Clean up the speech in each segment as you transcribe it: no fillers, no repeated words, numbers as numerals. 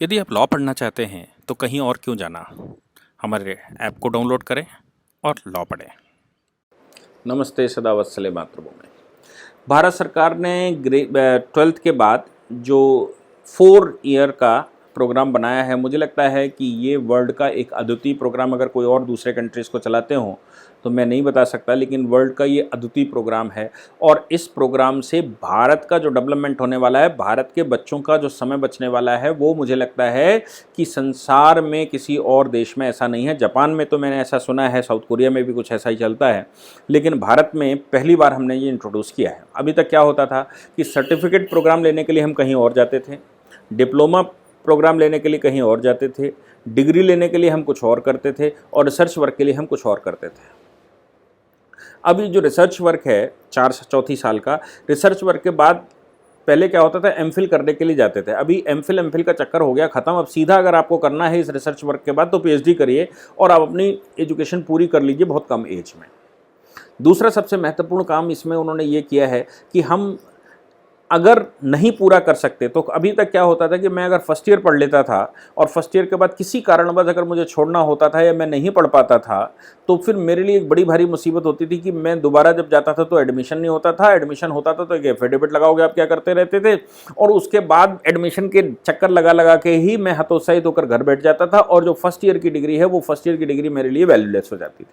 यदि आप लॉ पढ़ना चाहते हैं तो कहीं और क्यों जाना। हमारे ऐप को डाउनलोड करें और लॉ पढ़ें। नमस्ते सदावत्सले मातृभूमि। भारत सरकार ने 12th के बाद जो 4 ईयर का प्रोग्राम बनाया है, मुझे लगता है कि ये वर्ल्ड का एक अद्वितीय प्रोग्राम, अगर कोई और दूसरे कंट्रीज़ को चलाते हों तो मैं नहीं बता सकता, लेकिन वर्ल्ड का ये अद्वितीय प्रोग्राम है। और इस प्रोग्राम से भारत का जो डेवलपमेंट होने वाला है, भारत के बच्चों का जो समय बचने वाला है, वो मुझे लगता है कि संसार में किसी और देश में ऐसा नहीं है। जापान में तो मैंने ऐसा सुना है, साउथ कोरिया में भी कुछ ऐसा ही चलता है, लेकिन भारत में पहली बार हमने ये इंट्रोड्यूस किया है। अभी तक क्या होता था कि सर्टिफिकेट प्रोग्राम लेने के लिए हम कहीं और जाते थे, डिप्लोमा प्रोग्राम लेने के लिए कहीं और जाते थे, डिग्री लेने के लिए हम कुछ और करते थे, और रिसर्च वर्क के लिए हम कुछ और करते थे। अभी जो रिसर्च वर्क है 4 साल का, रिसर्च वर्क के बाद पहले क्या होता था, एमफिल करने के लिए जाते थे। अभी एमफिल का चक्कर हो गया ख़त्म। अब सीधा अगर आपको करना है इस रिसर्च वर्क के बाद तो पीएचडी करिए और आप अपनी एजुकेशन पूरी कर लीजिए बहुत कम एज में। दूसरा सबसे महत्वपूर्ण काम इसमें उन्होंने ये किया है कि हम अगर नहीं पूरा कर सकते तो अभी तक क्या होता था कि मैं अगर फर्स्ट ईयर पढ़ लेता था और फर्स्ट ईयर के बाद किसी कारणवश अगर मुझे छोड़ना होता था या मैं नहीं पढ़ पाता था तो फिर मेरे लिए एक बड़ी भारी मुसीबत होती थी कि मैं दोबारा जब जाता था तो एडमिशन नहीं होता था। एडमिशन होता था तो एक एफिडेविट लगाओगे आप क्या करते रहते थे, और उसके बाद एडमिशन के चक्कर लगा लगा के ही मैं हतोत्साहित होकर घर बैठ जाता था, और जो फर्स्ट ईयर की डिग्री है वो फर्स्ट ईयर की डिग्री मेरे लिए वैल्यूलेस हो जाती थी।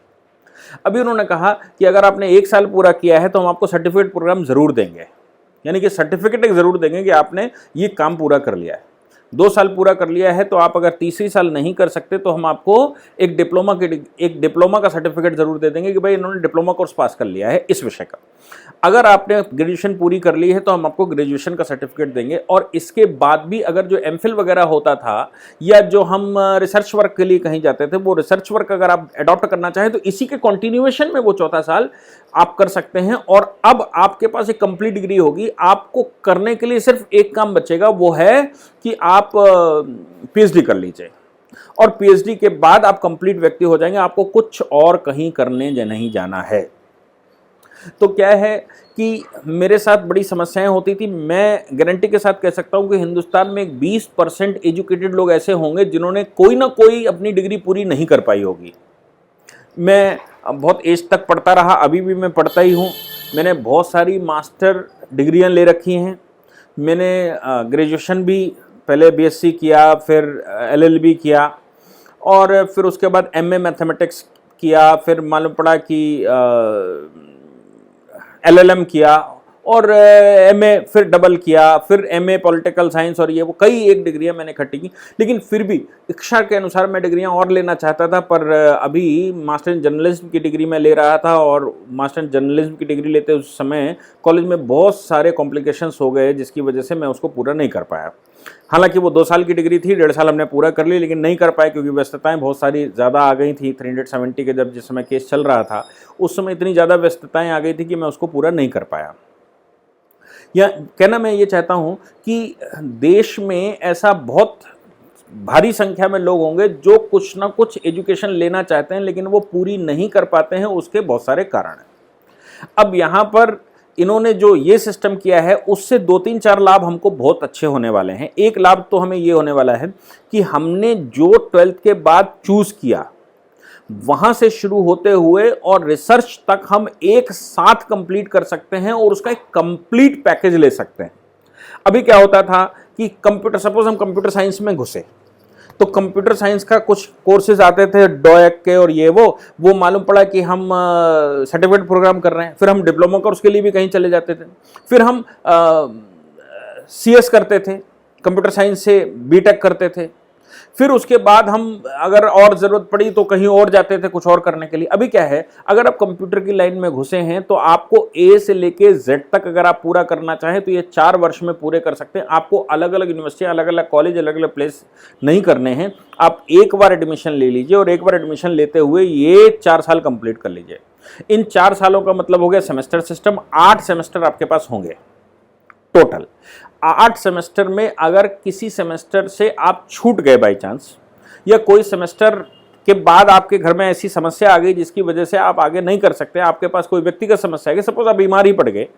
अभी उन्होंने कहा कि अगर आपने 1 साल पूरा किया है तो हम आपको सर्टिफिकेट प्रोग्राम ज़रूर देंगे, यानी कि सर्टिफिकेट एक ज़रूर देंगे कि आपने ये काम पूरा कर लिया है। 2 साल पूरा कर लिया है तो आप अगर तीसरी साल नहीं कर सकते तो हम आपको एक डिप्लोमा का सर्टिफिकेट ज़रूर दे देंगे कि भाई इन्होंने डिप्लोमा कोर्स पास कर लिया है इस विषय का। अगर आपने ग्रेजुएशन पूरी कर ली है तो हम आपको ग्रेजुएशन का सर्टिफिकेट देंगे, और इसके बाद भी अगर जो एमफिल वगैरह होता था या जो हम रिसर्च वर्क के लिए कहीं जाते थे, वो रिसर्च वर्क अगर आप अडॉप्ट करना चाहें तो इसी के कॉन्टिन्यूएशन में वो 4था साल आप कर सकते हैं। और अब आपके पास एक कंप्लीट डिग्री होगी। आपको करने के लिए सिर्फ एक काम बचेगा, वो है कि आप पीएचडी कर लीजिए, और पीएचडी के बाद आप कंप्लीट व्यक्ति हो जाएंगे। आपको कुछ और कहीं करने नहीं जाना है। तो क्या है कि मेरे साथ बड़ी समस्याएं होती थी। मैं गारंटी के साथ कह सकता हूं कि हिंदुस्तान में 20% एजुकेटेड लोग ऐसे होंगे जिन्होंने कोई ना कोई अपनी डिग्री पूरी नहीं कर पाई होगी। मैं बहुत एज तक पढ़ता रहा, अभी भी मैं पढ़ता ही हूँ। मैंने बहुत सारी मास्टर डिग्रियां ले रखी हैं। मैंने ग्रेजुएशन भी पहले बीएससी किया, फिर एलएलबी किया, और फिर उसके बाद एमए मैथमेटिक्स किया, फिर मालूम पड़ा कि एलएलएम किया, और एमए फिर डबल किया, फिर एमए पॉलिटिकल साइंस, और ये वो कई एक डिग्रियां मैंने इकट्ठी की। लेकिन फिर भी इच्छा के अनुसार मैं डिग्रियां और लेना चाहता था, पर अभी मास्टर इन जर्नलिज्म की डिग्री मैं ले रहा था, और मास्टर इन जर्नलिज्म की डिग्री लेते उस समय कॉलेज में बहुत सारे कॉम्प्लिकेशंस हो गए, जिसकी वजह से मैं उसको पूरा नहीं कर पाया। हालांकि वो 2 साल की डिग्री थी, 1.5 साल हमने पूरा कर ली, लेकिन नहीं कर पाए क्योंकि व्यस्तताएं बहुत सारी ज़्यादा आ गई थी। 370 के जिस समय केस चल रहा था उस समय इतनी ज़्यादा व्यस्तताएं आ गई थी कि मैं उसको पूरा नहीं कर पाया। या कहना मैं ये चाहता हूँ कि देश में ऐसा बहुत भारी संख्या में लोग होंगे जो कुछ ना कुछ एजुकेशन लेना चाहते हैं, लेकिन वो पूरी नहीं कर पाते हैं। उसके बहुत सारे कारण हैं। अब यहाँ पर इन्होंने जो ये सिस्टम किया है उससे 2-3-4 लाभ हमको बहुत अच्छे होने वाले हैं। एक लाभ तो हमें ये होने वाला है कि हमने जो 12th के बाद चूज़ किया वहां से शुरू होते हुए और रिसर्च तक हम एक साथ कंप्लीट कर सकते हैं, और उसका एक कंप्लीट पैकेज ले सकते हैं। अभी क्या होता था कि सपोज हम कंप्यूटर साइंस में घुसे तो कंप्यूटर साइंस का कुछ कोर्सेज आते थे डोएक के, और ये वो मालूम पड़ा कि हम सर्टिफिकेट प्रोग्राम कर रहे हैं, फिर हम डिप्लोमा कोर्स के लिए भी कहीं चले जाते थे, फिर हम सीएस करते थे, कंप्यूटर साइंस से बीटेक करते थे, फिर उसके बाद हम अगर और ज़रूरत पड़ी तो कहीं और जाते थे कुछ और करने के लिए। अभी क्या है, अगर आप कंप्यूटर की लाइन में घुसे हैं तो आपको ए से लेके जेड तक अगर आप पूरा करना चाहें तो ये 4 वर्ष में पूरे कर सकते हैं। आपको अलग अलग यूनिवर्सिटी, अलग अलग कॉलेज, अलग अलग प्लेस नहीं करने हैं। आप एक बार एडमिशन ले लीजिए, और एक बार एडमिशन लेते हुए ये 4 साल कंप्लीट कर लीजिए। इन 4 सालों का मतलब हो गया सेमेस्टर सिस्टम। 8 सेमेस्टर आपके पास होंगे टोटल। 8 सेमेस्टर में अगर किसी सेमेस्टर से आप छूट गए बाई चांस, या कोई सेमेस्टर के बाद आपके घर में ऐसी समस्या आ गई जिसकी वजह से आप आगे नहीं कर सकते, आपके पास कोई व्यक्तिगत समस्या है, सपोज आप बीमार ही पड़ गए,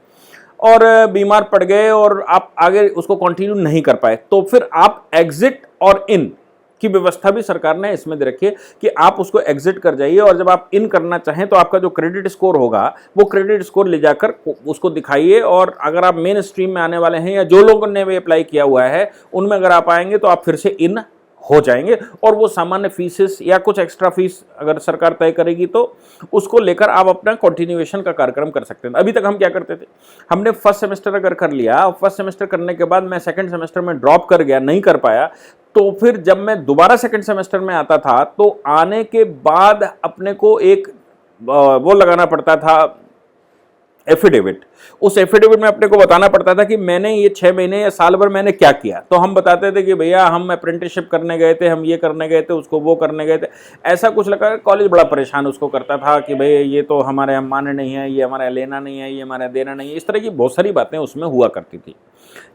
और बीमार पड़ गए और आप आगे उसको कंटिन्यू नहीं कर पाए, तो फिर आप एग्जिट और इन की व्यवस्था भी सरकार ने इसमें दे रखी है कि आप उसको एग्जिट कर जाइए और जब आप इन करना चाहें तो आपका जो क्रेडिट स्कोर होगा वो क्रेडिट स्कोर ले जाकर उसको दिखाइए, और अगर आप मेन स्ट्रीम में आने वाले हैं या जो लोगों ने भी अप्लाई किया हुआ है उनमें अगर आप आएंगे तो आप फिर से इन हो जाएंगे, और वो सामान्य फीसेस या कुछ एक्स्ट्रा फीस अगर सरकार तय करेगी तो उसको लेकर आप अपना कंटिन्यूएशन का कार्यक्रम कर सकते हैं। अभी तक हम क्या करते थे, हमने फर्स्ट सेमेस्टर अगर कर लिया, फर्स्ट सेमेस्टर करने के बाद मैं सेकंड सेमेस्टर में ड्रॉप कर गया, नहीं कर पाया, तो फिर जब मैं दोबारा सेकंड सेमेस्टर में आता था तो आने के बाद अपने को एक वो लगाना पड़ता था एफिडेविट। उस एफिडेविट में अपने को बताना पड़ता था कि मैंने ये 6 महीने या साल भर मैंने क्या किया। तो हम बताते थे कि भैया हम अप्रेंटिसशिप करने गए थे, हम ये करने गए थे, उसको वो करने गए थे, ऐसा कुछ लगा। कॉलेज बड़ा परेशान उसको करता था कि भाई ये तो हमारे हम माने नहीं है, ये हमारा लेना नहीं है, ये हमारा देना नहीं है, इस तरह की बहुत सारी बातें उसमें हुआ करती थी।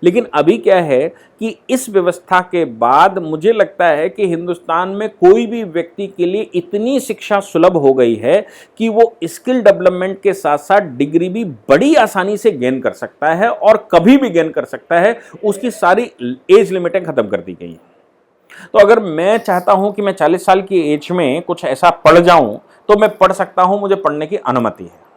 लेकिन अभी क्या है कि इस व्यवस्था के बाद मुझे लगता है कि हिंदुस्तान में कोई भी व्यक्ति के लिए इतनी शिक्षा सुलभ हो गई है कि वो स्किल डेवलपमेंट के साथ साथ डिग्री भी बड़ी आसानी से गेन कर सकता है और कभी भी गेन कर सकता है। उसकी सारी एज लिमिटें खत्म कर दी गई हैं। तो अगर मैं चाहता हूं कि मैं 40 साल की एज में कुछ ऐसा पढ़ जाऊं तो मैं पढ़ सकता हूं, मुझे पढ़ने की अनुमति है।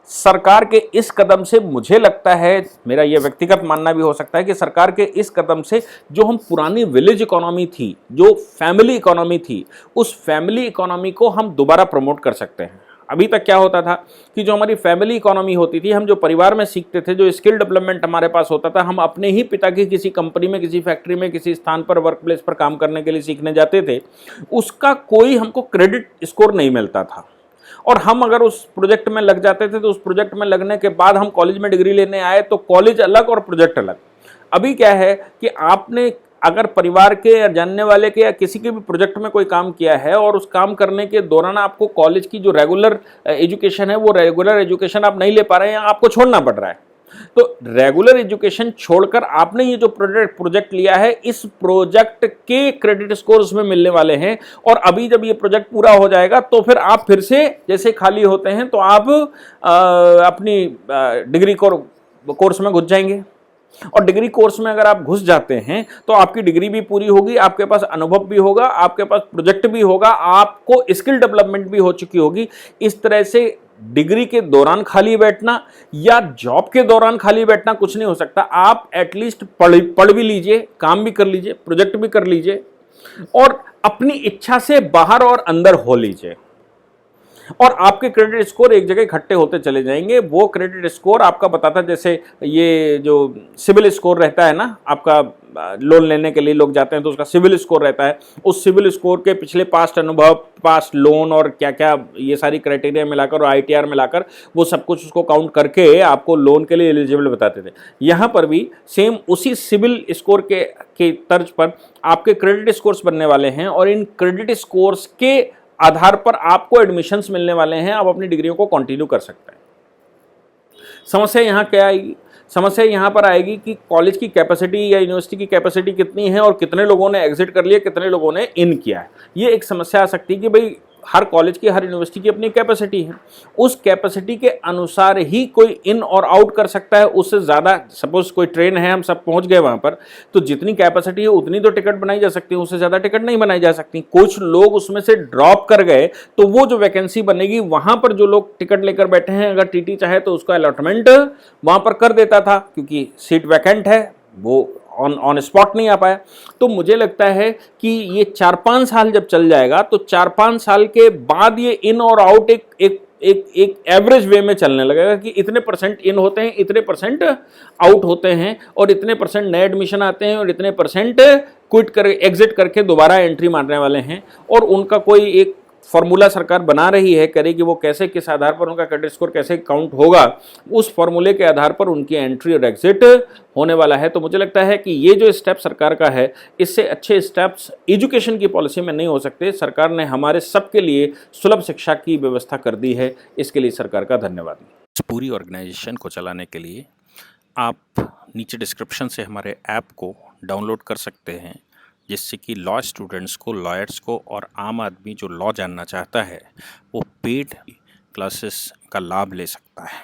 सरकार के इस कदम से मुझे लगता है, मेरा यह व्यक्तिगत मानना भी हो सकता है कि सरकार के इस कदम से जो हम पुरानी विलेज इकोनॉमी थी, जो फैमिली इकोनॉमी थी, उस फैमिली इकोनॉमी को हम दोबारा प्रमोट कर सकते हैं। अभी तक क्या होता था कि जो हमारी फैमिली इकोनॉमी होती थी, हम जो परिवार में सीखते थे, जो स्किल डेवलपमेंट हमारे पास होता था, हम अपने ही पिता की किसी कंपनी में, किसी फैक्ट्री में, किसी स्थान पर, वर्क प्लेस पर काम करने के लिए सीखने जाते थे, उसका कोई हमको क्रेडिट स्कोर नहीं मिलता था। और हम अगर उस प्रोजेक्ट में लग जाते थे तो उस प्रोजेक्ट में लगने के बाद हम कॉलेज में डिग्री लेने आए तो कॉलेज अलग और प्रोजेक्ट अलग। अभी क्या है कि आपने अगर परिवार के या जानने वाले के या किसी के भी प्रोजेक्ट में कोई काम किया है और उस काम करने के दौरान आपको कॉलेज की जो रेगुलर एजुकेशन है, वो रेगुलर एजुकेशन आप नहीं ले पा रहे हैं, आपको छोड़ना पड़ रहा है, तो रेगुलर एजुकेशन छोड़कर आपने ये जो प्रोजेक्ट लिया है, इस प्रोजेक्ट के क्रेडिट स्कोर उसमें मिलने वाले हैं। और अभी जब ये प्रोजेक्ट पूरा हो जाएगा तो फिर आप फिर से जैसे खाली होते हैं तो आप अपनी डिग्री कोर्स में घुस जाएंगे। और डिग्री कोर्स में अगर आप घुस जाते हैं तो आपकी डिग्री भी पूरी होगी, आपके पास अनुभव भी होगा, आपके पास प्रोजेक्ट भी होगा, आपको स्किल डेवलपमेंट भी हो चुकी होगी। इस तरह से डिग्री के दौरान खाली बैठना या जॉब के दौरान खाली बैठना कुछ नहीं हो सकता। आप एटलीस्ट पढ़ भी लीजिए, काम भी कर लीजिए, प्रोजेक्ट भी कर लीजिए और अपनी इच्छा से बाहर और अंदर हो लीजिए, और आपके क्रेडिट स्कोर एक जगह इकट्ठे होते चले जाएंगे। वो क्रेडिट स्कोर आपका बताता, जैसे ये जो सिविल स्कोर रहता है ना, आपका लोन लेने के लिए लोग जाते हैं तो उसका सिविल स्कोर रहता है। उस सिविल स्कोर के पिछले पास्ट अनुभव, पास्ट लोन और क्या क्या ये सारी क्राइटेरिया मिलाकर और ITR मिलाकर वो सब कुछ उसको काउंट करके आपको लोन के लिए एलिजिबल बताते थे। यहाँ पर भी सेम उसी सिविल स्कोर के तर्ज पर आपके क्रेडिट स्कोर्स बनने वाले हैं और इन क्रेडिट स्कोर्स के आधार पर आपको एडमिशन्स मिलने वाले हैं। आप अपनी डिग्रियों को कंटिन्यू कर सकते हैं। समस्या यहाँ क्या आएगी? समस्या यहाँ पर आएगी कि कॉलेज की कैपेसिटी या यूनिवर्सिटी की कैपेसिटी कितनी है और कितने लोगों ने एग्जिट कर लिया, कितने लोगों ने इन किया है। ये एक समस्या आ सकती है कि भाई हर कॉलेज की, हर यूनिवर्सिटी की अपनी कैपेसिटी है, उस कैपेसिटी के अनुसार ही कोई इन और आउट कर सकता है। उससे ज़्यादा, सपोज कोई ट्रेन है, हम सब पहुंच गए वहाँ पर, तो जितनी कैपेसिटी है उतनी तो टिकट बनाई जा सकती है, उससे ज़्यादा टिकट नहीं बनाई जा सकती। कुछ लोग उसमें से ड्रॉप कर गए तो वो जो वैकेंसी बनेगी वहाँ पर जो लोग टिकट लेकर बैठे हैं, अगर TT चाहे तो उसका अलॉटमेंट वहाँ पर कर देता था, क्योंकि सीट वैकेंट है, वो ऑन स्पॉट नहीं आ पाया। तो मुझे लगता है कि ये 4-5 साल जब चल जाएगा तो 4-5 साल के बाद ये इन और आउट एक एवरेज वे में चलने लगेगा कि इतने परसेंट इन होते हैं, इतने परसेंट आउट होते हैं, और इतने परसेंट नए एडमिशन आते हैं और इतने परसेंट एग्जिट करके दोबारा एंट्री मारने वाले हैं। और उनका कोई एक फॉर्मूला सरकार बना रही है, करेगी, वो कैसे, किस आधार पर उनका क्रेडिट स्कोर कैसे काउंट होगा, उस फॉर्मूले के आधार पर उनकी एंट्री और एग्जिट होने वाला है। तो मुझे लगता है कि ये जो स्टेप सरकार का है, इससे अच्छे स्टेप्स एजुकेशन की पॉलिसी में नहीं हो सकते। सरकार ने हमारे सबके लिए सुलभ शिक्षा की व्यवस्था कर दी है, इसके लिए सरकार का धन्यवाद। इस पूरी ऑर्गेनाइजेशन को चलाने के लिए आप नीचे डिस्क्रिप्शन से हमारे ऐप को डाउनलोड कर सकते हैं, जिससे कि लॉ स्टूडेंट्स को, लॉयर्स को और आम आदमी जो लॉ जानना चाहता है वो पेड क्लासेस का लाभ ले सकता है।